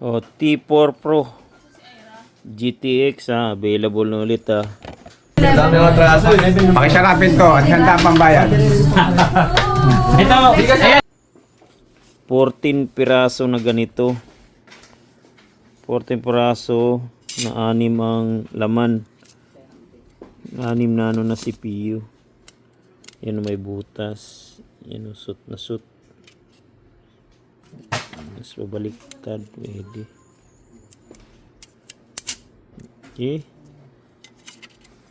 O, T4 Pro GTX available na ulit Dami ng atraso. Pakisarapin to at handa pang bayad. Ito, ayan. 14 piraso na ganito. 14 piraso na 6 ang laman. 6 na na CPU. Yan may butas. Yan suit na suit. Mas babaliktad pwede. Okay.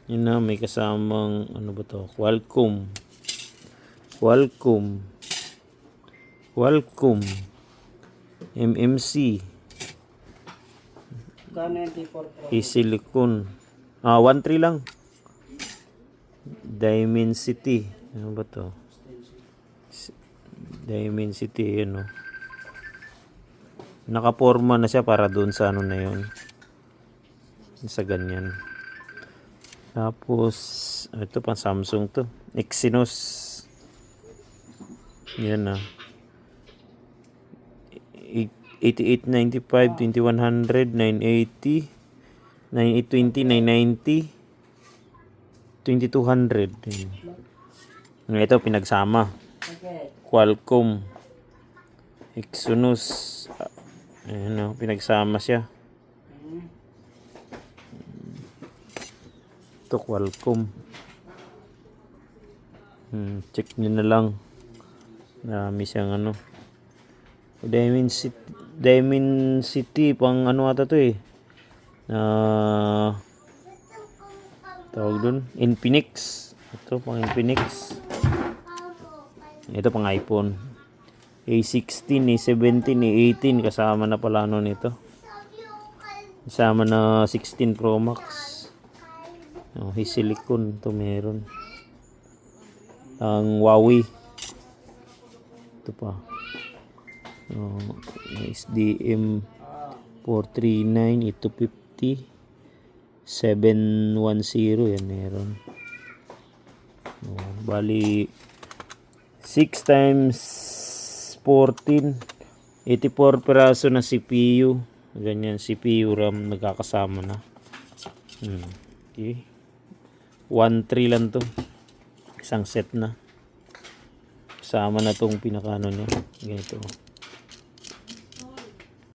Yun na, may kasamang ano ba to? Qualcomm MMC E-Silicon 1.3 lang. Dimensity ano ba to? Dimensity yun, no? Nakaporma na siya para doon sa ano na yun, sa ganyan. Tapos ito pang Samsung to, Exynos. Yan 8895, 2100, 980, 9820, 990, 2200. Ito pinagsama. Qualcomm, Exynos. Ayan, pinagsama siya. Ito Qualcomm. Check nyo na lang. Dami siyang ano. Dimensity pang ano ata to eh. Tawag dun, Infinix. Ito pang Infinix. Ito pang iPhone. A16, A17, A18 kasama na pala ano nito. Kasama na 16 Pro Max. Silicon to meron. Ang Huawei. Ito pa. SDM 439, 850, 710 yan meron. Bali 6 times 14, 84 piraso na CPU. Ganyan, CPU RAM nagkakasama na. Okay. 1.3 lang to. Isang set na. Kasama na tong pinakano niya. Ganito.